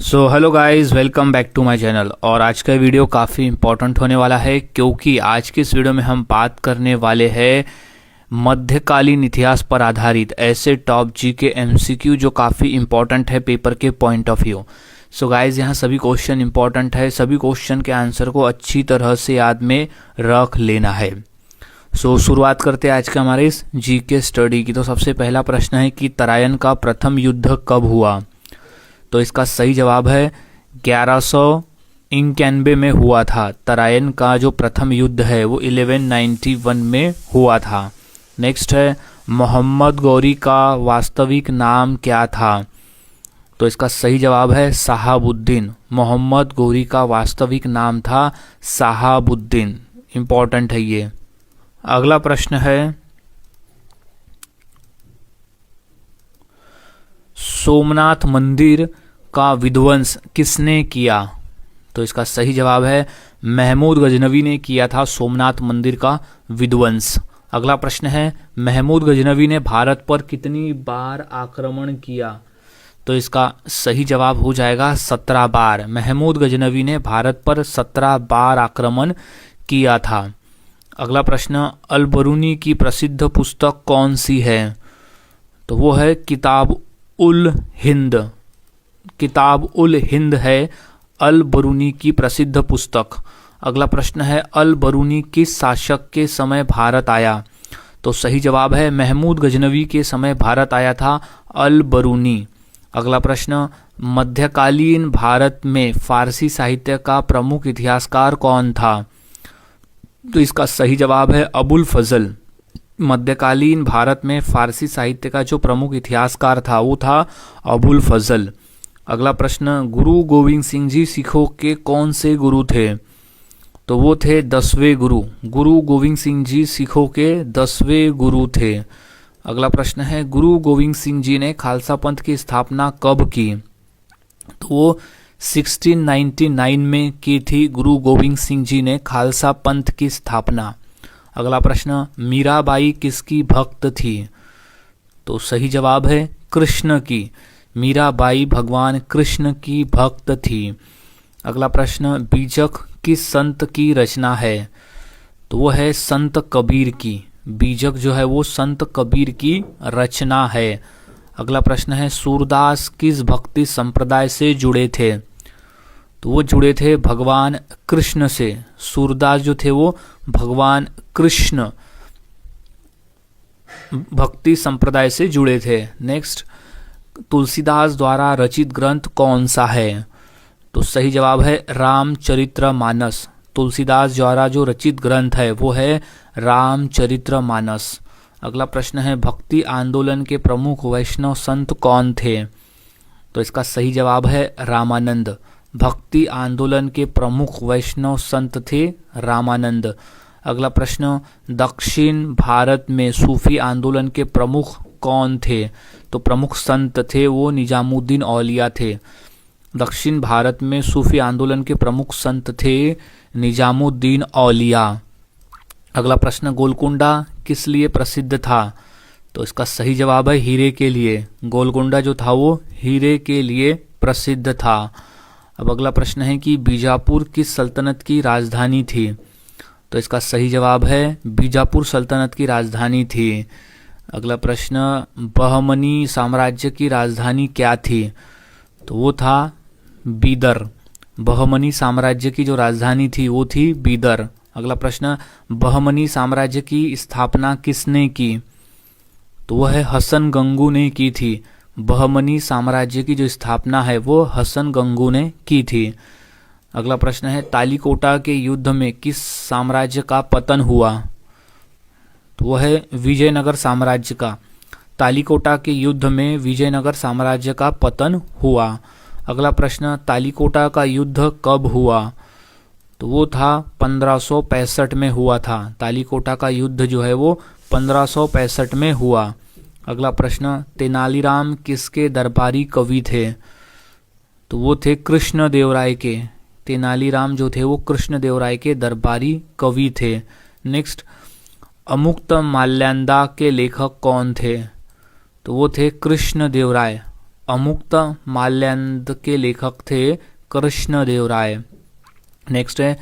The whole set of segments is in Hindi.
So hello guys, welcome back to my channel. और आज का वीडियो काफ़ी इम्पोर्टेंट होने वाला है क्योंकि आज की इस वीडियो में हम बात करने वाले हैं मध्यकालीन इतिहास पर आधारित ऐसे टॉप जी के एमसीक्यू जो काफ़ी इम्पोर्टेंट है पेपर के point of view. So guys, यहाँ सभी क्वेश्चन इम्पोर्टेंट है, सभी क्वेश्चन के आंसर को अच्छी तरह से याद में रख लेना है। सो शुरुआत करते हैं आज के हमारे इस जी के स्टडी की। तो सबसे पहला प्रश्न है कि तराइन का प्रथम युद्ध कब हुआ? तो इसका सही जवाब है 1191 में हुआ था। तराइन का जो प्रथम युद्ध है वो 1191 में हुआ था। नेक्स्ट है मोहम्मद गौरी का वास्तविक नाम क्या था? तो इसका सही जवाब है शहाबुद्दीन। मोहम्मद गौरी का वास्तविक नाम था शहाबुद्दीन। इंपॉर्टेंट है ये। अगला प्रश्न है सोमनाथ मंदिर का विध्वंस किसने किया? तो इसका सही जवाब है महमूद गजनवी ने किया था सोमनाथ मंदिर का विध्वंस। अगला प्रश्न है महमूद गजनवी ने भारत पर कितनी बार आक्रमण किया? तो इसका सही जवाब हो जाएगा 17 बार। महमूद गजनवी ने भारत पर 17 बार आक्रमण किया था। अगला प्रश्न अल बरूनी की प्रसिद्ध पुस्तक कौन सी है? तो वो है किताब उल हिंद। किताब उल हिंद है अल बरूनी की प्रसिद्ध पुस्तक। अगला प्रश्न है अल बरूनी किस शासक के समय भारत आया? तो सही जवाब है महमूद गजनवी के समय भारत आया था अल बरूनी। अगला प्रश्न मध्यकालीन भारत में फारसी साहित्य का प्रमुख इतिहासकार कौन था? तो इसका सही जवाब है अबुल फजल। मध्यकालीन भारत में फारसी साहित्य का जो प्रमुख इतिहासकार था वो था अबुल फजल। अगला प्रश्न गुरु गोविंद सिंह जी सिखों के कौन से गुरु थे? तो वो थे 10वें गुरु। गुरु गोविंद सिंह जी सिखों के 10वें गुरु थे। अगला प्रश्न है गुरु गोविंद सिंह जी ने खालसा पंथ की स्थापना कब की? तो वो 1699 में की थी गुरु गोविंद सिंह जी ने खालसा पंथ की स्थापना। अगला प्रश्न मीराबाई किसकी भक्त थी? तो सही जवाब है कृष्ण की। मीराबाई भगवान कृष्ण की भक्त थी। अगला प्रश्न बीजक किस संत की रचना है? तो वो है संत कबीर की। बीजक जो है वो संत कबीर की रचना है। अगला प्रश्न है सूरदास किस भक्ति संप्रदाय से जुड़े थे? तो वो जुड़े थे भगवान कृष्ण से। सूरदास जो थे वो भगवान कृष्ण भक्ति संप्रदाय से जुड़े थे। नेक्स्ट तुलसीदास द्वारा रचित ग्रंथ कौन सा है? तो सही जवाब है रामचरितमानस। तुलसीदास द्वारा जो रचित ग्रंथ है वो है रामचरितमानस। अगला प्रश्न है भक्ति आंदोलन के प्रमुख वैष्णव संत कौन थे? तो इसका सही जवाब है रामानंद। भक्ति आंदोलन के प्रमुख वैष्णव संत थे रामानंद। अगला प्रश्न दक्षिण भारत में सूफी आंदोलन के प्रमुख कौन थे? तो प्रमुख संत थे वो निजामुद्दीन औलिया थे। दक्षिण भारत में सूफी आंदोलन के प्रमुख संत थे निजामुद्दीन औलिया। अगला प्रश्न गोलकुंडा किस लिए प्रसिद्ध था? तो इसका सही जवाब है हीरे के लिए। गोलकुंडा जो था वो हीरे के लिए प्रसिद्ध था। अब अगला प्रश्न है कि बीजापुर किस सल्तनत की राजधानी थी? तो इसका सही जवाब है बीजापुर सल्तनत की राजधानी थी। अगला प्रश्न बहमनी साम्राज्य की राजधानी क्या थी? तो वो था बीदर। बहमनी साम्राज्य की जो राजधानी थी वो थी बीदर। अगला प्रश्न बहमनी साम्राज्य की स्थापना किसने की? तो वह है हसन गंगू ने की थी। बहमनी साम्राज्य की जो स्थापना है वो हसन गंगू ने की थी। अगला प्रश्न है तालीकोटा के युद्ध में किस साम्राज्य का पतन हुआ? तो वह है विजयनगर साम्राज्य का। तालीकोटा के युद्ध में विजयनगर साम्राज्य का पतन हुआ। अगला प्रश्न तालीकोटा का युद्ध कब हुआ? तो वो था 1565 में हुआ था। तालीकोटा का युद्ध जो है वो 1565 में हुआ। अगला प्रश्न तेनालीराम किसके दरबारी कवि थे? तो वो थे कृष्णदेवराय के। तेनालीराम जो थे वो कृष्णदेवराय के दरबारी कवि थे। नेक्स्ट अमुक्त माल्यादा के लेखक कौन थे? तो वो थे कृष्णदेवराय। अमुक्त माल्यार्क के लेखक थे कृष्णदेव राय। नेक्स्ट है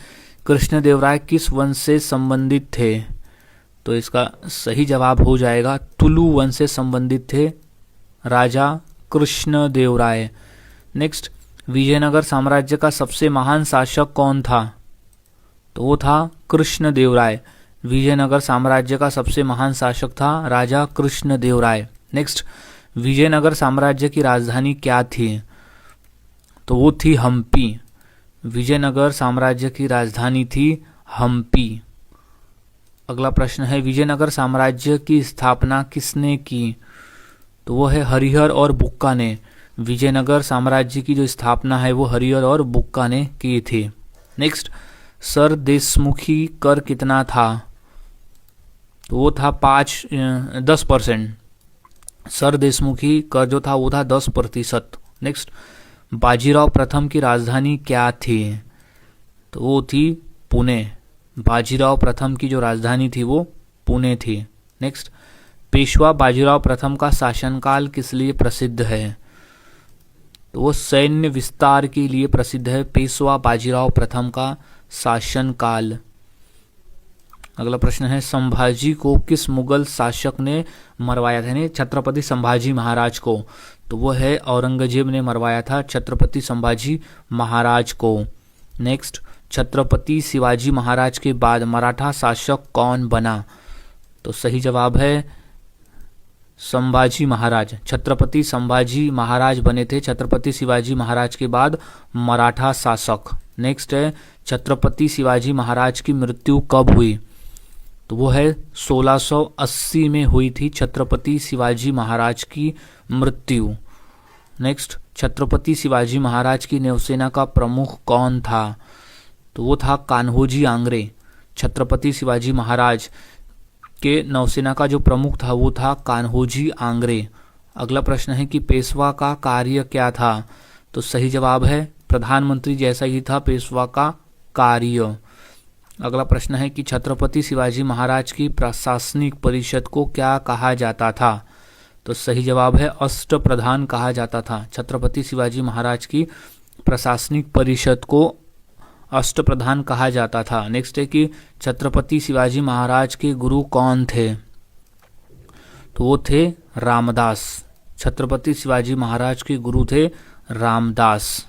कृष्णदेव राय किस वंश से संबंधित थे? तो इसका सही जवाब हो जाएगा तुलु वंश से संबंधित थे राजा कृष्णदेव राय। नेक्स्ट, विजयनगर साम्राज्य का सबसे महान शासक कौन था? तो वो था कृष्णदेव राय। विजयनगर साम्राज्य का सबसे महान शासक था राजा कृष्णदेव राय। नेक्स्ट, विजयनगर साम्राज्य की राजधानी क्या थी? तो वो थी हम्पी। विजयनगर साम्राज्य की राजधानी थी हम्पी। अगला प्रश्न है विजयनगर साम्राज्य की स्थापना किसने की? तो वो है हरिहर और बुक्का ने। विजयनगर साम्राज्य की जो स्थापना है वो हरिहर और बुक्का ने की थी। नेक्स्ट, सर देशमुखी कर कितना था? तो वो था 10%। सर देशमुखी कर जो था वो था 10%। नेक्स्ट, बाजीराव प्रथम की राजधानी क्या थी? तो वो थी पुणे। बाजीराव प्रथम की जो राजधानी थी वो पुणे थी। नेक्स्ट, पेशवा बाजीराव प्रथम का शासनकाल किस लिए प्रसिद्ध है? तो वो सैन्य विस्तार के लिए प्रसिद्ध है पेशवा बाजीराव प्रथम का शासनकाल। अगला प्रश्न है संभाजी को किस मुगल शासक ने मरवाया था? यानी छत्रपति संभाजी महाराज को। तो वो है औरंगजेब ने मरवाया था छत्रपति संभाजी महाराज को। नेक्स्ट, छत्रपति शिवाजी महाराज के बाद मराठा शासक कौन बना? तो सही जवाब है संभाजी महाराज। छत्रपति संभाजी महाराज बने थे छत्रपति शिवाजी महाराज के बाद मराठा शासक। नेक्स्ट है छत्रपति शिवाजी महाराज की मृत्यु कब हुई? तो वो है 1680 में हुई थी छत्रपति शिवाजी महाराज की मृत्यु। नेक्स्ट, छत्रपति शिवाजी महाराज की नौसेना का प्रमुख कौन था? तो वो था कान्होजी आंग्रे। छत्रपति शिवाजी महाराज के नौसेना का जो प्रमुख था वो था कान्होजी आंग्रे। अगला प्रश्न है कि पेशवा का कार्य क्या था? तो सही जवाब है प्रधानमंत्री जैसा ही था पेशवा का कार्य। अगला प्रश्न है कि छत्रपति शिवाजी महाराज की प्रशासनिक परिषद को क्या कहा जाता था? तो सही जवाब है अष्टप्रधान कहा जाता था। छत्रपति शिवाजी महाराज की प्रशासनिक परिषद को अष्टप्रधान कहा जाता था। नेक्स्ट है कि छत्रपति शिवाजी महाराज के गुरु कौन थे? तो वो थे रामदास। छत्रपति शिवाजी महाराज के गुरु थे रामदास।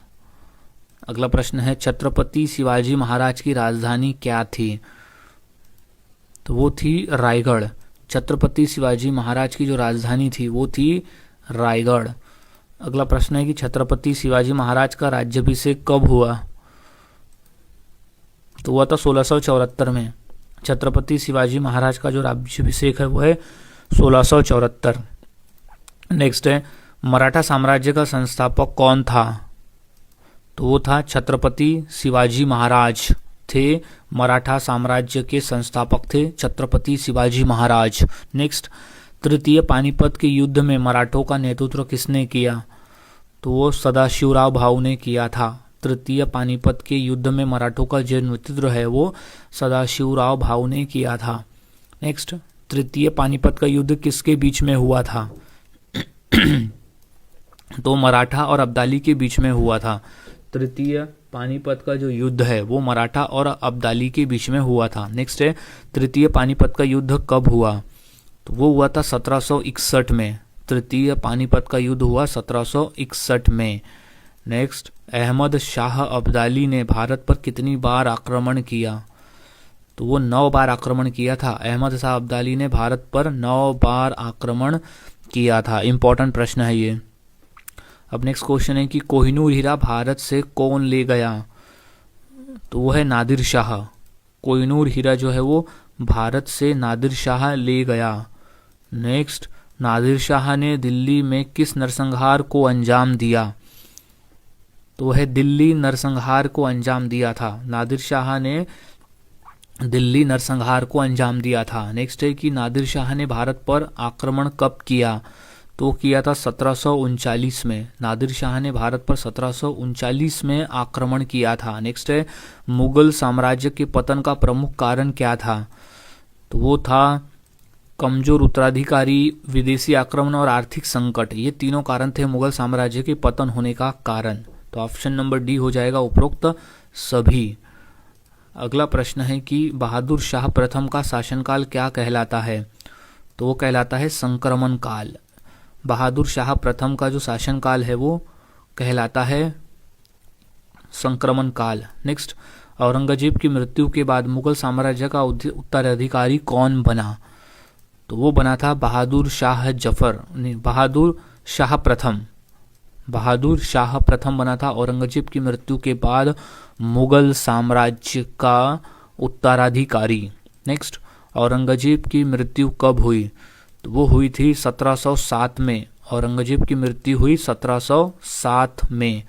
अगला प्रश्न है छत्रपति शिवाजी महाराज की राजधानी क्या थी? तो वो थी रायगढ़। छत्रपति शिवाजी महाराज की जो राजधानी थी वो थी रायगढ़। अगला प्रश्न है कि छत्रपति शिवाजी महाराज का राज्याभिषेक कब हुआ? तो हुआ था 1674 में। छत्रपति शिवाजी महाराज का जो राज्याभिषेक है वो है 1674। नेक्स्ट है मराठा साम्राज्य का संस्थापक कौन था? तो वो था छत्रपति शिवाजी महाराज थे। मराठा साम्राज्य के संस्थापक थे छत्रपति शिवाजी महाराज। नेक्स्ट, तृतीय पानीपत के युद्ध में मराठों का नेतृत्व किसने किया? तो वो सदाशिवराव भाऊ ने किया था। तृतीय पानीपत के युद्ध में मराठों का जो नेतृत्व है वो सदाशिवराव भाऊ ने किया था। नेक्स्ट, तृतीय पानीपत का युद्ध किसके बीच में हुआ था? तो मराठा और अब्दाली के बीच में हुआ था। तृतीय पानीपत का जो युद्ध है वो मराठा और अब्दाली के बीच में हुआ था। नेक्स्ट है तृतीय पानीपत का युद्ध कब हुआ? तो वो हुआ था 1761 में। तृतीय पानीपत का युद्ध हुआ 1761 में। नेक्स्ट, अहमद शाह अब्दाली ने भारत पर कितनी बार आक्रमण किया? तो वो 9 बार आक्रमण किया था। अहमद शाह अब्दाली ने भारत पर 9 बार आक्रमण किया था। इंपॉर्टेंट प्रश्न है ये। अब नेक्स्ट क्वेश्चन है कि कोहिनूर हीरा भारत से कौन ले गया? तो वो है नादिर शाह। कोहिनूर हीरा जो है वो भारत से नादिर शाह ले गया। नेक्स्ट, नादिर शाह ने दिल्ली में किस नरसंहार को अंजाम दिया? तो वह दिल्ली नरसंहार को अंजाम दिया था। नादिर शाह ने दिल्ली नरसंहार को अंजाम दिया था। नेक्स्ट है कि नादिर शाह ने भारत पर आक्रमण कब किया? तो किया था 1739 में। नादिर शाह ने भारत पर 1739 में आक्रमण किया था। नेक्स्ट है मुगल साम्राज्य के पतन का प्रमुख कारण क्या था? तो वो था कमजोर उत्तराधिकारी, विदेशी आक्रमण और आर्थिक संकट, ये तीनों कारण थे मुगल साम्राज्य के पतन होने का कारण। तो ऑप्शन नंबर डी हो जाएगा उपरोक्त सभी। अगला प्रश्न है कि बहादुर शाह प्रथम का शासनकाल क्या कहलाता है? तो वो कहलाता है संक्रमण काल। बहादुर शाह प्रथम का जो शासनकाल है वो कहलाता है संक्रमण काल। नेक्स्ट, औरंगजेब की मृत्यु के बाद मुगल साम्राज्य का उत्तराधिकारी कौन बना? तो वो बना था बहादुर शाह जफर, नहीं, बहादुर शाह प्रथम बना था औरंगजेब की मृत्यु के बाद मुगल साम्राज्य का उत्तराधिकारी। नेक्स्ट, औरंगजेब की मृत्यु कब हुई? तो वो हुई थी 1707 में। औरंगजेब की मृत्यु हुई 1707 में।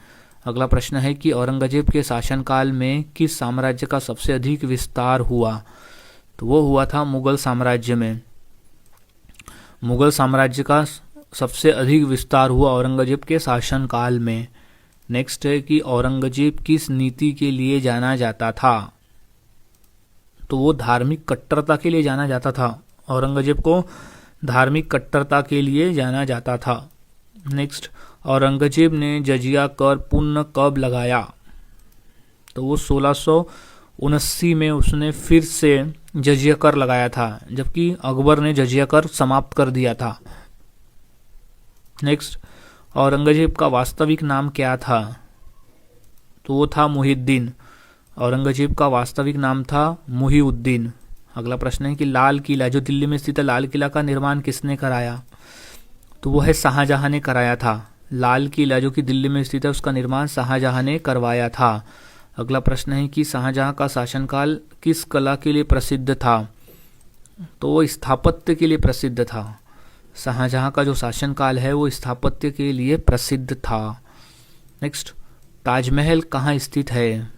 अगला प्रश्न है कि औरंगजेब के शासनकाल में किस साम्राज्य का सबसे अधिक विस्तार हुआ? तो वो हुआ था मुगल साम्राज्य में। मुगल साम्राज्य का सबसे अधिक विस्तार हुआ औरंगजेब के शासनकाल में। नेक्स्ट है कि औरंगजेब किस नीति के लिए जाना जाता था? तो वो धार्मिक कट्टरता के लिए जाना जाता था। औरंगजेब को धार्मिक कट्टरता के लिए जाना जाता था। नेक्स्ट, औरंगजेब ने जजिया कर पुनः कब लगाया? तो वो 1679 में उसने फिर से जजिया कर लगाया था, जबकि अकबर ने जजिया कर समाप्त कर दिया था। नेक्स्ट, औरंगजेब का वास्तविक नाम क्या था? तो वो था मुहिउद्दीन। औरंगजेब का वास्तविक नाम था मुहिउद्दीन। अगला प्रश्न है कि लाल किला, जो दिल्ली में स्थित है, लाल किला का निर्माण किसने कराया? तो वो है शाहजहां ने कराया था। लाल किला जो कि दिल्ली में स्थित है, उसका निर्माण शाहजहां ने करवाया था। अगला प्रश्न है कि शाहजहां का शासनकाल किस कला के लिए प्रसिद्ध था? तो वो स्थापत्य के लिए प्रसिद्ध था। शाहजहां का जो शासनकाल है वो स्थापत्य के लिए प्रसिद्ध था। नेक्स्ट, ताजमहल कहाँ स्थित है?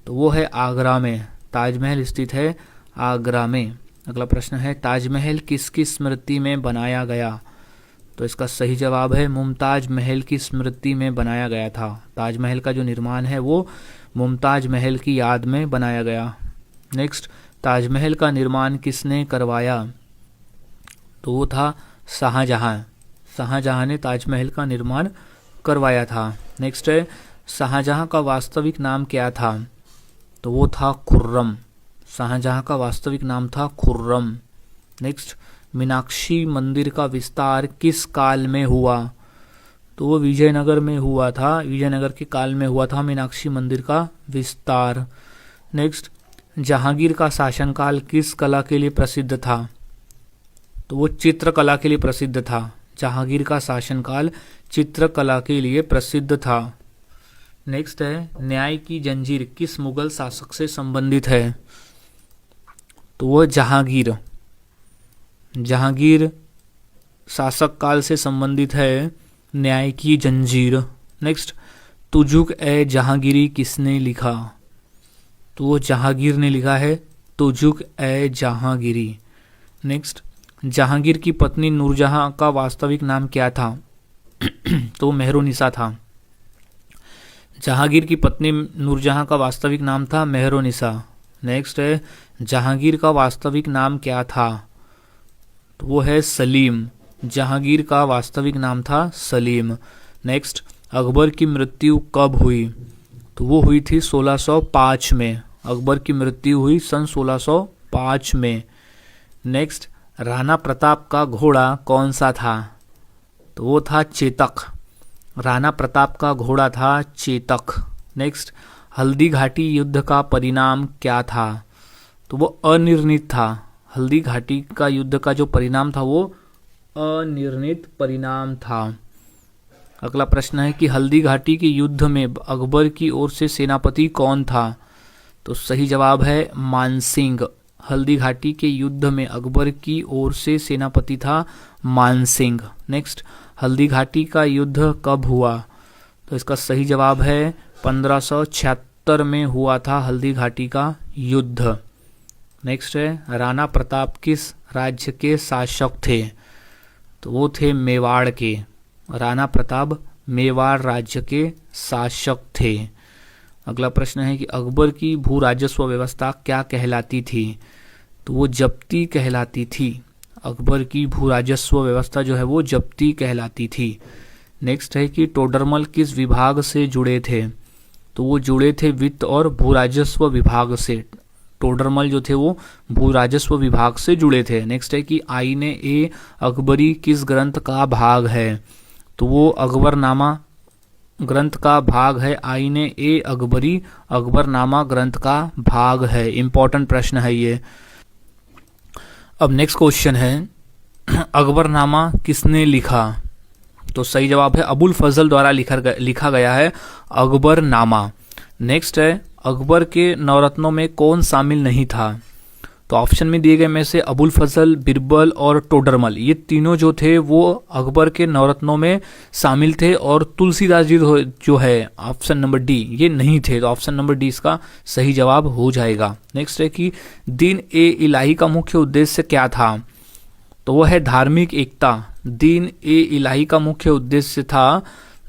तो वो है आगरा में। ताजमहल स्थित है आगरा में। अगला प्रश्न है ताजमहल किसकी स्मृति में बनाया गया? तो इसका सही जवाब है मुमताज महल की स्मृति में बनाया गया था। ताजमहल का जो निर्माण है वो मुमताज महल की याद में बनाया गया। नेक्स्ट, ताजमहल का निर्माण किसने करवाया? तो वो था शाहजहां। शाहजहां ने ताजमहल का निर्माण करवाया था। नेक्स्ट है शाहजहां का वास्तविक नाम क्या था? तो वो था खुर्रम। शाहजहां का वास्तविक नाम था खुर्रम। नेक्स्ट, मीनाक्षी मंदिर का विस्तार किस काल में हुआ? तो वो विजयनगर में हुआ था। विजयनगर के काल में हुआ था मीनाक्षी मंदिर का विस्तार। नेक्स्ट, जहांगीर का शासनकाल किस कला के लिए प्रसिद्ध था? तो वो चित्रकला के लिए प्रसिद्ध था। जहांगीर का शासनकाल चित्रकला के लिए प्रसिद्ध था। नेक्स्ट है न्याय की जंजीर किस मुगल शासक से संबंधित है? तो वो जहांगीर शासक काल से संबंधित है न्याय की जंजीर। नेक्स्ट, तुजुक ए जहांगीरी किसने लिखा? तो वो जहांगीर ने लिखा है तुजुक ए जहांगीरी। नेक्स्ट, जहांगीर की पत्नी नूरजहां का वास्तविक नाम क्या था? तो मेहरुनिसा था। जहांगीर की पत्नी नूरजहां का वास्तविक नाम था मेहरुनिसा। नेक्स्ट है जहांगीर का वास्तविक नाम क्या था? तो वो है सलीम। जहांगीर का वास्तविक नाम था सलीम। नेक्स्ट, अकबर की मृत्यु कब हुई? तो वो हुई थी 1605 में। अकबर की मृत्यु हुई सन 1605 में। नेक्स्ट, राणा प्रताप का घोड़ा कौन सा था? तो वो था चेतक। राणा प्रताप का घोड़ा था चेतक। नेक्स्ट, हल्दी घाटी युद्ध का परिणाम क्या था? तो वो अनिर्णित था। हल्दी घाटी का युद्ध का जो परिणाम था वो अनिर्णित परिणाम था। अगला प्रश्न है कि हल्दी घाटी के युद्ध में अकबर की ओर से सेनापति कौन था? तो सही जवाब है मानसिंह। हल्दी घाटी के युद्ध में अकबर की ओर से सेनापति था मानसिंह। नेक्स्ट, हल्दी घाटी का युद्ध कब हुआ? तो इसका सही जवाब है 1576 में हुआ था हल्दी घाटी का युद्ध। नेक्स्ट है राणा प्रताप किस राज्य के शासक थे? तो वो थे मेवाड़ के। राणा प्रताप मेवाड़ राज्य के शासक थे। अगला प्रश्न है कि अकबर की भू राजस्व व्यवस्था क्या कहलाती थी? तो वो जब्ती कहलाती थी। अकबर की भू राजस्व व्यवस्था जो है वो जब्ती कहलाती थी। नेक्स्ट है कि टोडरमल किस विभाग से जुड़े थे, तो वो जुड़े थे वित्त और भू राजस्व विभाग से। टोडरमल जो थे वो भू राजस्व विभाग से जुड़े थे। नेक्स्ट है कि आईने ए अकबरी किस ग्रंथ का भाग है, तो वो अकबरनामा ग्रंथ का भाग है। आईने ए अकबरी अकबरनामा ग्रंथ का भाग है। इंपॉर्टेंट प्रश्न है ये। अब नेक्स्ट क्वेश्चन है अकबरनामा किसने लिखा, तो सही जवाब है अबुल फजल द्वारा लिखा गया है अकबरनामा। नेक्स्ट है अकबर के नवरत्नों में कौन शामिल नहीं था, तो ऑप्शन में दिए गए में से अबुल फजल, बिरबल और टोडरमल ये तीनों जो थे वो अकबर के नवरत्नों में शामिल थे, और तुलसीदास जी जो है ऑप्शन नंबर डी ये नहीं थे, तो ऑप्शन नंबर डी इसका सही जवाब हो जाएगा। नेक्स्ट है कि दीन ए इलाही का मुख्य उद्देश्य क्या था, तो वो है धार्मिक एकता। दीन ए इलाही का मुख्य उद्देश्य था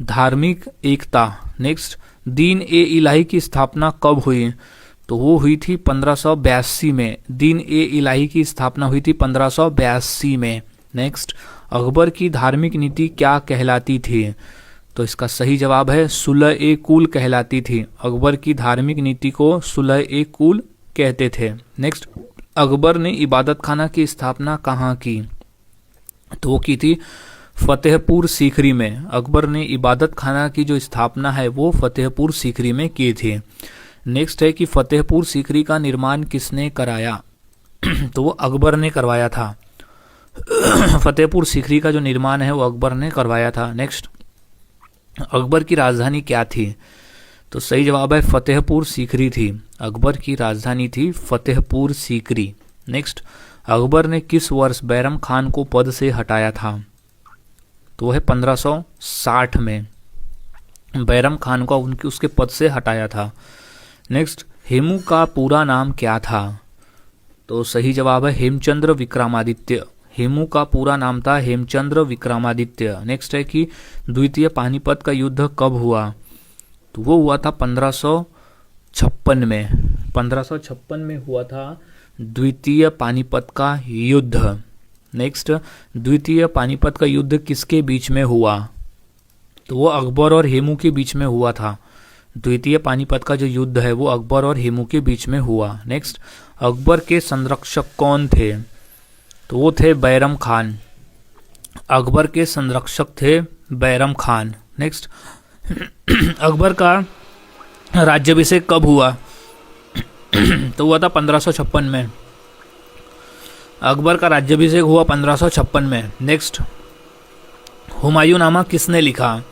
धार्मिक एकता। नेक्स्ट, दीन ए इलाही की स्थापना कब हुई, तो वो हुई थी 1582 में। दीन ए इलाही की स्थापना हुई थी 1582 में। नेक्स्ट, अकबर की धार्मिक नीति क्या कहलाती थी, तो इसका सही जवाब है सुलह ए कुल कहलाती थी। अकबर की धार्मिक नीति को सुलह ए कुल कहते थे। नेक्स्ट, अकबर ने इबादत खाना की स्थापना कहाँ की, तो वो की थी फतेहपुर सीकरी में। अकबर ने इबादत खाना की जो स्थापना है वो फतेहपुर सीकरी में की थी। नेक्स्ट है कि फतेहपुर सीकरी का निर्माण किसने कराया, तो वो अकबर ने करवाया था। फतेहपुर सीकरी का जो निर्माण है वो अकबर ने करवाया था। नेक्स्ट, अकबर की राजधानी क्या थी, तो सही जवाब है फतेहपुर सीकरी थी। अकबर की राजधानी थी फतेहपुर सीकरी। नेक्स्ट, अकबर ने किस वर्ष बैरम खान को पद से हटाया था, तो वह 1560 में बैरम खान को उसके पद से हटाया था। नेक्स्ट, हेमू का पूरा नाम क्या था, तो सही जवाब है हेमचंद्र विक्रमादित्य। हेमू का पूरा नाम था हेमचंद्र विक्रमादित्य। नेक्स्ट है कि द्वितीय पानीपत का युद्ध कब हुआ, तो वो हुआ था 1556 में। 1556 में हुआ था द्वितीय पानीपत का युद्ध। नेक्स्ट, द्वितीय पानीपत का युद्ध किसके बीच में हुआ, तो वो अकबर और हेमू के बीच में हुआ था। द्वितीय पानीपत का जो युद्ध है वो अकबर और हेमू के बीच में हुआ। नेक्स्ट, अकबर के संरक्षक कौन थे, तो वो थे बैरम खान। अकबर के संरक्षक थे बैरम खान। नेक्स्ट, अकबर का राज्याभिषेक कब हुआ, तो हुआ था 1556 में। अकबर का राज्याभिषेक हुआ 1556 में। नेक्स्ट, हुमायूंनामा किसने लिखा,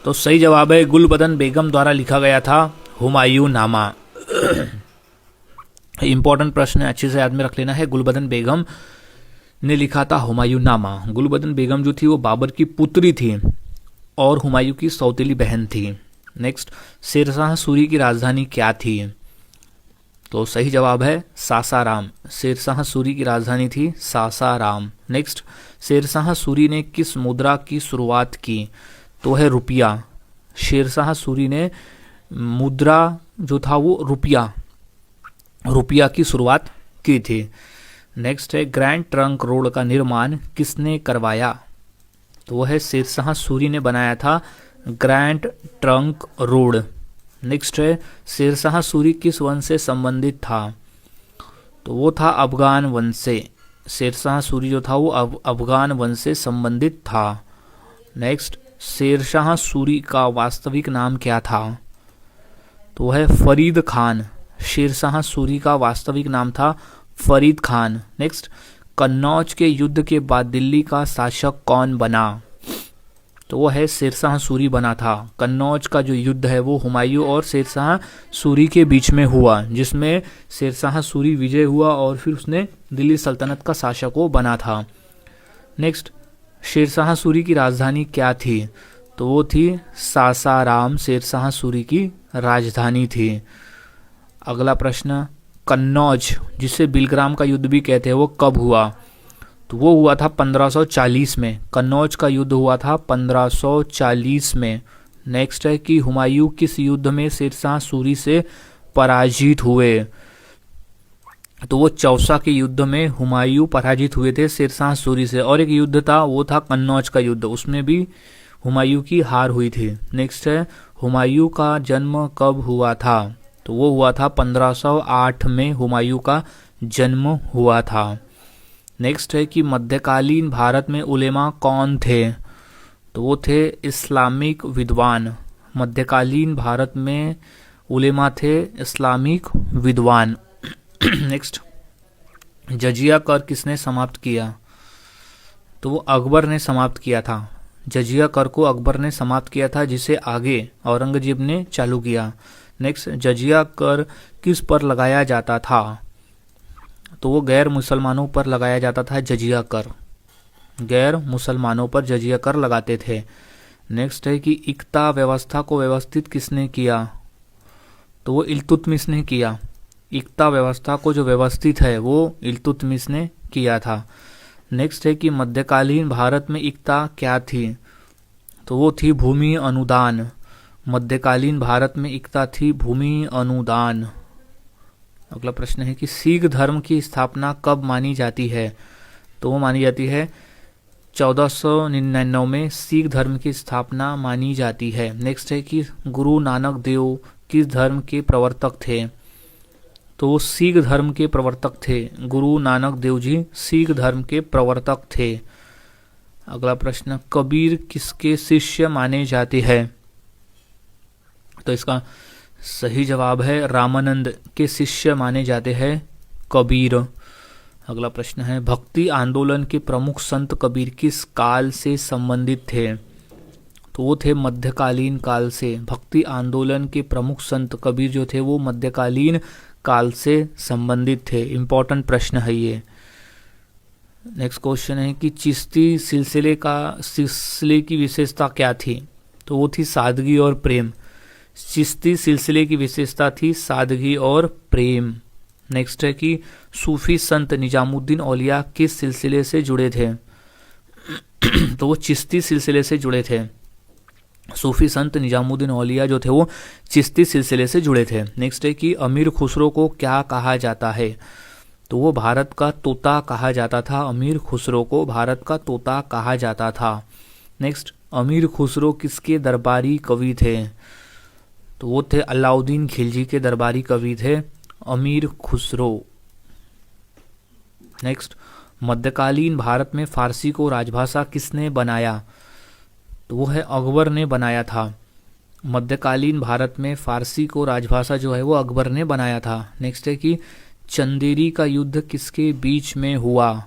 तो सही जवाब है गुलबदन बेगम द्वारा लिखा गया था हुमायूंनामा। इंपॉर्टेंट प्रश्न है, अच्छे से याद में रख लेना है। गुलबदन बेगम ने लिखा था हुमायूंनामा। गुलबदन बेगम जो थी वो बाबर की पुत्री थी और हुमायूं की सौतेली बहन थी। नेक्स्ट, शेरशाह सूरी की राजधानी क्या थी, तो सही जवाब है सासाराम। शेरशाह सूरी की राजधानी थी सासाराम। नेक्स्ट, शेरशाह सूरी ने किस मुद्रा की शुरुआत की, तो है रुपया। शेरशाह सूरी ने मुद्रा जो था वो रुपया की शुरुआत की थी। नेक्स्ट है ग्रैंड ट्रंक रोड का निर्माण किसने करवाया, तो वह है शेरशाह सूरी ने बनाया था ग्रैंड ट्रंक रोड। नेक्स्ट है शेरशाह सूरी किस वंश से संबंधित था, तो वो था अफगान वंश से। शेरशाह सूरी जो था वो अफगान वंश से संबंधित था। नेक्स्ट, शेरशाह सूरी का वास्तविक नाम क्या था, तो है फरीद खान। शेरशाह सूरी का वास्तविक नाम था फरीद खान। नेक्स्ट, कन्नौज के युद्ध के बाद दिल्ली का शासक कौन बना, तो वो है शेरशाह सूरी बना था। कन्नौज का जो युद्ध है वो हुमायूं और शेरशाह सूरी के बीच में हुआ, जिसमें शेरशाह सूरी विजय हुआ और फिर उसने दिल्ली सल्तनत का शासक वो बना था। नेक्स्ट, शेरशाह सूरी की राजधानी क्या थी, तो वो थी सासाराम। शेरशाह सूरी की राजधानी थी। अगला प्रश्न, कन्नौज जिसे बिलग्राम का युद्ध भी कहते हैं वो कब हुआ, तो वो हुआ था 1540 में। कन्नौज का युद्ध हुआ था 1540 में। नेक्स्ट है कि हुमायूं किस युद्ध में शेरशाह सूरी से पराजित हुए, तो वो चौसा के युद्ध में हुमायूं पराजित हुए थे शेरशाह सूरी से। और एक युद्ध था, वो था कन्नौज का युद्ध, उसमें भी हुमायूं की हार हुई थी। नेक्स्ट है, हुमायूं का जन्म कब हुआ था? तो वो हुआ था 1508 में हुमायूं का जन्म हुआ था। नेक्स्ट है कि मध्यकालीन भारत में उलेमा कौन थे? तो वो थे इस्लामिक विद्वान। मध्यकालीन भारत में उलेमा थे इस्लामिक विद्वान। नेक्स्ट, जजिया कर किसने समाप्त किया? तो वो अकबर ने समाप्त किया था। जजिया कर को अकबर ने समाप्त किया था, जिसे आगे औरंगजेब ने चालू किया। नेक्स्ट, जजिया कर किस पर लगाया जाता था? तो वो गैर मुसलमानों पर लगाया जाता था जजिया कर। गैर मुसलमानों पर जजिया कर लगाते थे। नेक्स्ट है कि इक्ता व्यवस्था को व्यवस्थित किसने किया? तो वो इल्तुतमिश ने किया। इक्ता व्यवस्था को जो व्यवस्थित है वो इल्तुतमिश ने किया था। नेक्स्ट है कि मध्यकालीन भारत में इक्ता क्या थी? तो वो थी भूमि अनुदान। मध्यकालीन भारत में इक्ता थी भूमि अनुदान। अगला प्रश्न है कि सिख धर्म की स्थापना कब मानी जाती है? तो वो मानी जाती है 1499 में सिख धर्म की स्थापना मानी जाती है। नेक्स्ट है कि गुरु नानक देव किस धर्म के प्रवर्तक थे? तो वो सिख धर्म के प्रवर्तक थे। गुरु नानक देव जी सिख धर्म के प्रवर्तक थे। अगला प्रश्न, कबीर किसके शिष्य माने जाते हैं? तो इसका सही जवाब है रामानंद के शिष्य माने जाते हैं कबीर। अगला प्रश्न है, भक्ति आंदोलन के प्रमुख संत कबीर किस काल से संबंधित थे? तो वो थे मध्यकालीन काल से। भक्ति आंदोलन के प्रमुख संत कबीर जो थे वो मध्यकालीन काल से संबंधित थे। इंपॉर्टेंट प्रश्न है ये। नेक्स्ट क्वेश्चन है कि चिश्ती सिलसिले की विशेषता क्या थी? तो वो थी सादगी और प्रेम। चिश्ती सिलसिले की विशेषता थी सादगी और प्रेम। नेक्स्ट है कि सूफी संत निजामुद्दीन औलिया किस सिलसिले से जुड़े थे? तो वो चिश्ती सिलसिले से जुड़े थे। सूफी संत निजामुद्दीन औलिया जो थे वो चिश्ती सिलसिले से जुड़े थे। नेक्स्ट है कि अमीर खुसरो को क्या कहा जाता है? तो वो भारत का तोता कहा जाता था। अमीर खुसरो को भारत का तोता कहा जाता था। नेक्स्ट, अमीर खुसरो किसके दरबारी कवि थे? तो वो थे अलाउद्दीन खिलजी के दरबारी कवि थे अमीर खुसरो। नेक्स्ट, मध्यकालीन भारत में फारसी को राजभाषा किसने बनाया? तो वो है अकबर ने बनाया था। मध्यकालीन भारत में फारसी को राजभाषा जो है वो अकबर ने बनाया था। नेक्स्ट है कि चंदेरी का युद्ध किसके बीच में हुआ?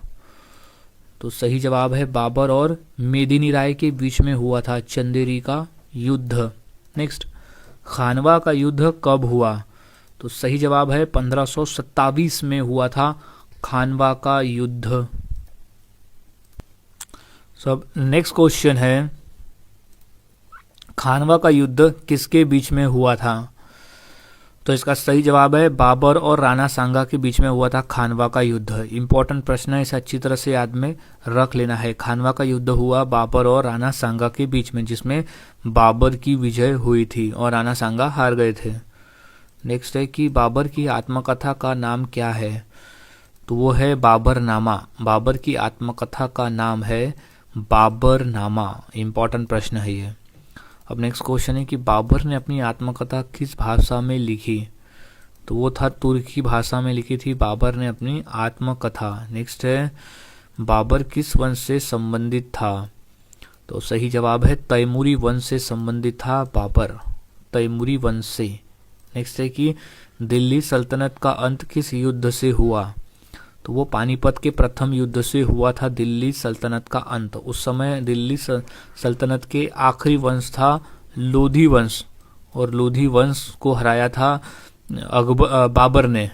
तो सही जवाब है बाबर और मेदिनी राय के बीच में हुआ था चंदेरी का युद्ध। नेक्स्ट, खानवा का युद्ध कब हुआ? तो सही जवाब है 1527 में हुआ था खानवा का युद्ध। सब नेक्स्ट क्वेश्चन है, खानवा का युद्ध किसके बीच में हुआ था? तो इसका सही जवाब है बाबर और राणा सांगा के बीच में हुआ था खानवा का युद्ध। इंपॉर्टेंट प्रश्न है, इसे अच्छी तरह से याद में रख लेना है। खानवा का युद्ध हुआ बाबर और राणा सांगा के बीच में, जिसमें बाबर की विजय हुई थी और राणा सांगा हार गए थे। नेक्स्ट है कि बाबर की आत्मकथा का नाम क्या है? तो वो है बाबरनामा। बाबर की आत्मकथा का नाम है बाबरनामा। इंपॉर्टेंट प्रश्न है ये। अब नेक्स्ट क्वेश्चन है कि बाबर ने अपनी आत्मकथा किस भाषा में लिखी? तो वो था तुर्की भाषा में लिखी थी बाबर ने अपनी आत्मकथा। नेक्स्ट है, बाबर किस वंश से संबंधित था? तो सही जवाब है तैमूरी वंश से संबंधित था बाबर, तैमूरी वंश से। नेक्स्ट है कि दिल्ली सल्तनत का अंत किस युद्ध से हुआ? तो वो पानीपत के प्रथम युद्ध से हुआ था दिल्ली सल्तनत का अंत। उस समय दिल्ली सल्तनत के आखिरी वंश था लोधी वंश, और लोधी वंश को हराया था बाबर ने,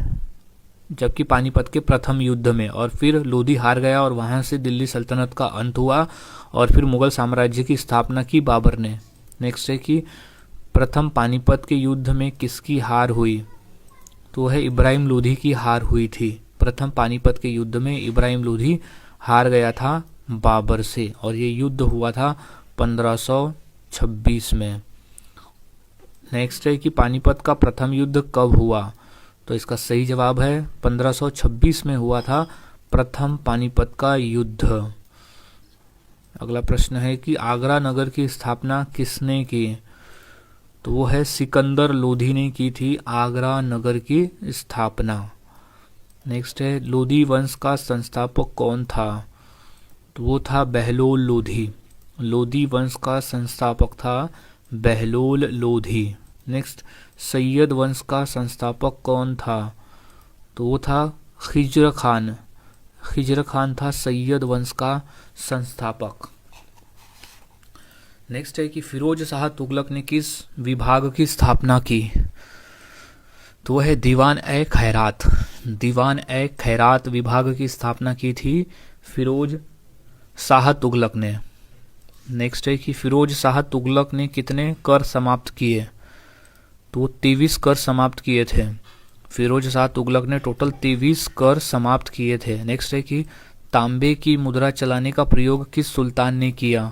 जबकि पानीपत के प्रथम युद्ध में। और फिर लोधी हार गया और वहां से दिल्ली सल्तनत का अंत हुआ और फिर मुगल साम्राज्य की स्थापना की बाबर ने। नेक्स्ट है कि प्रथम पानीपत के युद्ध में किसकी हार हुई? तो है इब्राहिम लोधी की हार हुई थी। प्रथम पानीपत के युद्ध में इब्राहिम लोधी हार गया था बाबर से, और ये युद्ध हुआ था 1526 में। नेक्स्ट है कि पानीपत का प्रथम युद्ध कब हुआ? तो इसका सही जवाब है 1526 में हुआ था प्रथम पानीपत का युद्ध। अगला प्रश्न है कि आगरा नगर की स्थापना किसने की? तो वो है सिकंदर लोधी ने की थी आगरा नगर की स्थापना। नेक्स्ट है लोधी वंश का संस्थापक कौन था? तो वो था बहलोल लोधी। लोधी वंश का संस्थापक था बहलोल लोधी। नेक्स्ट सैयद वंश का संस्थापक कौन था? तो वो था खिज्र खान। खिज्र खान था सैयद वंश का संस्थापक। नेक्स्ट है कि फिरोज शाह तुगलक ने किस विभाग की स्थापना की? तो वह है दीवान ए खैरात। दीवान ए खैरात विभाग की स्थापना की थी फिरोज शाह तुगलक ने। नेक्स्ट है कि फिरोज शाह तुगलक ने कितने कर समाप्त किए? तो वो 23 कर समाप्त किए थे। फिरोज शाह तुगलक ने टोटल 23 कर समाप्त किए थे। नेक्स्ट है कि तांबे की मुद्रा चलाने का प्रयोग किस सुल्तान ने किया?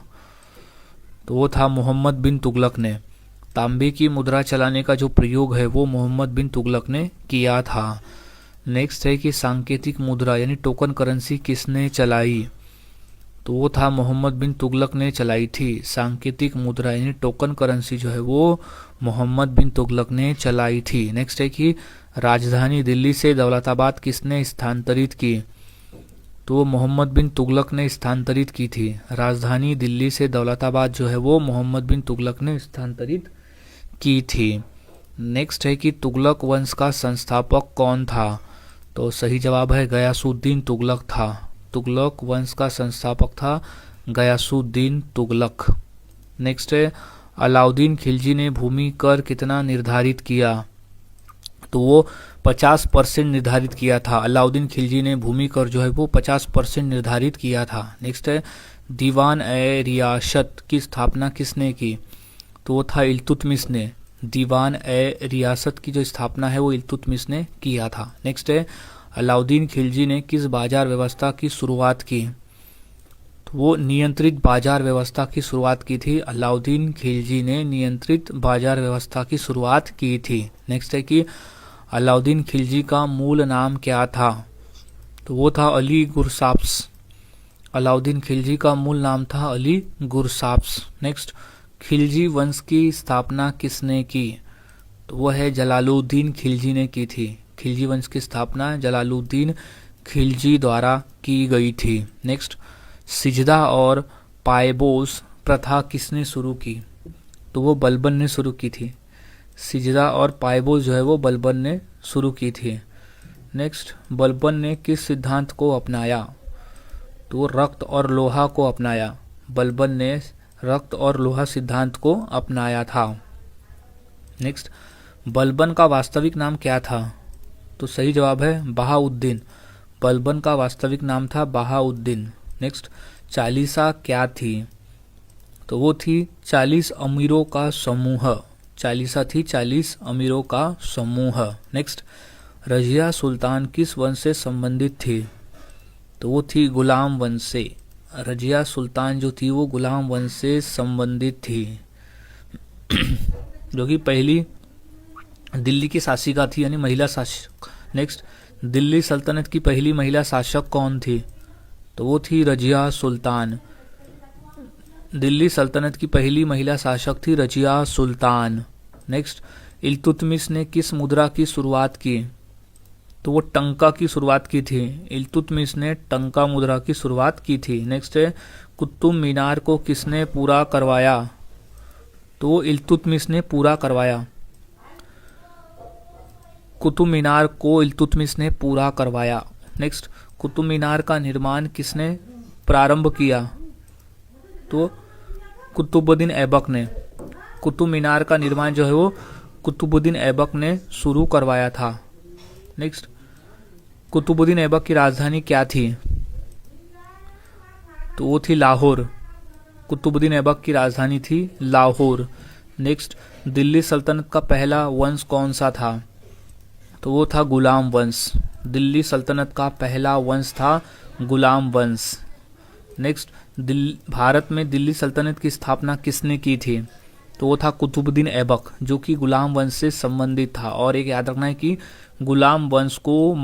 तो वो था मोहम्मद बिन तुगलक ने। तांबे की मुद्रा चलाने का जो प्रयोग है वो मोहम्मद बिन तुगलक ने किया था। नेक्स्ट है कि सांकेतिक मुद्रा यानी टोकन करेंसी किसने चलाई? तो वो था मोहम्मद बिन तुगलक ने चलाई थी। सांकेतिक मुद्रा यानी टोकन करेंसी जो है वो मोहम्मद बिन तुगलक ने चलाई थी। नेक्स्ट है कि राजधानी दिल्ली से दौलताबाद किसने स्थानांतरित की? तो वो मोहम्मद बिन तुगलक ने स्थानांतरित की थी। राजधानी दिल्ली से दौलताबाद जो है वो मोहम्मद बिन तुगलक ने स्थानांतरित की थी। नेक्स्ट है कि तुगलक वंश का संस्थापक कौन था? तो सही जवाब है गयासुद्दीन तुगलक था। तुगलक वंश का संस्थापक था गयासुद्दीन तुगलक। नेक्स्ट है अलाउद्दीन खिलजी ने भूमि कर कितना निर्धारित किया? तो वो 50% निर्धारित किया था। अलाउद्दीन खिलजी ने भूमि कर जो है वो 50% निर्धारित किया था। नेक्स्ट है दीवान ए रियासत की स्थापना किसने की? तो वो था इल्तुतमिश ने। दीवान ए रियासत की जो स्थापना है वो इल्तुतमिश ने किया था। नेक्स्ट है अलाउद्दीन खिलजी ने किस बाजार व्यवस्था की शुरुआत की? तो वो नियंत्रित बाजार व्यवस्था की शुरुआत की थी। अलाउद्दीन खिलजी ने नियंत्रित बाजार व्यवस्था की शुरुआत की थी। नेक्स्ट है कि अलाउद्दीन खिलजी का मूल नाम क्या था? तो वो था अली गुरसाप्स। अलाउद्दीन खिलजी का मूल नाम था अली गुरसाप्स। नेक्स्ट खिलजी वंश की स्थापना किसने की? तो वो है जलालुद्दीन खिलजी ने की थी। खिलजी वंश की स्थापना जलालुद्दीन खिलजी द्वारा की गई थी। नेक्स्ट सिजदा और पायबोस प्रथा किसने शुरू की? तो वो बलबन ने शुरू की थी। सिजदा और पायबोस जो है वो बलबन ने शुरू की थी। नेक्स्ट बलबन ने किस सिद्धांत को अपनाया? तो वो रक्त और लोहा को अपनाया। बलबन ने रक्त और लोहा सिद्धांत को अपनाया था। नेक्स्ट बलबन का वास्तविक नाम क्या था? तो सही जवाब है बहाउद्दीन। बलबन का वास्तविक नाम था बहाउद्दीन। नेक्स्ट चालीसा क्या थी? तो वो थी 40 अमीरों का समूह। चालीसा थी 40 अमीरों का समूह। नेक्स्ट रजिया सुल्तान किस वंश से संबंधित थी? तो वो थी गुलाम वंश से। रजिया सुल्तान जो थी वो गुलाम वंश से संबंधित थी, जो कि पहली दिल्ली की शासिका थी, यानी महिला शासक। नेक्स्ट दिल्ली सल्तनत की पहली महिला शासक कौन थी? तो वो थी रजिया सुल्तान। दिल्ली सल्तनत की पहली महिला शासक थी रजिया सुल्तान। नेक्स्ट इल्तुतमिश ने किस मुद्रा की शुरुआत की? तो वो टंका की शुरुआत की थी। इल्तुतमिश ने टंका मुद्रा की शुरुआत की थी। नेक्स्ट है कुतुब मीनार को किसने पूरा करवाया? तो वो इल्तुतमिश ने पूरा करवाया। कुतुब मीनार को इल्तुतमिश ने पूरा करवाया। नेक्स्ट कुतुब मीनार का निर्माण किसने प्रारंभ किया? तो कुतुबुद्दीन ऐबक ने। कुतुब मीनार का निर्माण जो है वो कुतुबुद्दीन ऐबक ने शुरू करवाया था। नेक्स्ट कुतुबुद्दीन ऐबक की राजधानी क्या थी? तो वो थी लाहौर। कुतुबुद्दीन ऐबक की राजधानी थी लाहौर। नेक्स्ट दिल्ली सल्तनत का पहला वंश कौन सा था? तो वो था गुलाम वंश। दिल्ली सल्तनत का पहला वंश था गुलाम वंश। नेक्स्ट भारत में दिल्ली सल्तनत की स्थापना किसने की थी? तो वो था कुतुबुद्दीन ऐबक, जो कि गुलाम वंश से संबंधित था। और एक याद रखना है कि गुलाम वंश को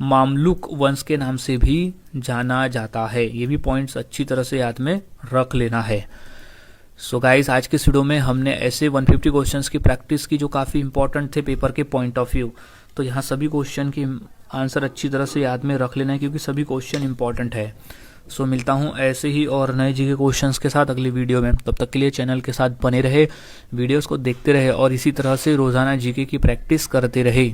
मामलुक वंश के नाम से भी जाना जाता है। ये भी पॉइंट्स अच्छी तरह से याद में रख लेना है। सो गाइस, आज के इस वीडियो में हमने ऐसे 150 क्वेश्चंस की प्रैक्टिस की जो काफ़ी इंपॉर्टेंट थे पेपर के पॉइंट ऑफ व्यू। तो यहाँ सभी क्वेश्चन की आंसर अच्छी तरह से याद में रख लेना है, क्योंकि सभी क्वेश्चन इंपॉर्टेंट है। सो मिलता हूँ ऐसे ही और नए जीके क्वेश्चंस के साथ अगली वीडियो में। तब तक के लिए चैनल के साथ बने रहे, वीडियोस को देखते रहे और इसी तरह से रोज़ाना जीके की प्रैक्टिस करते रहे।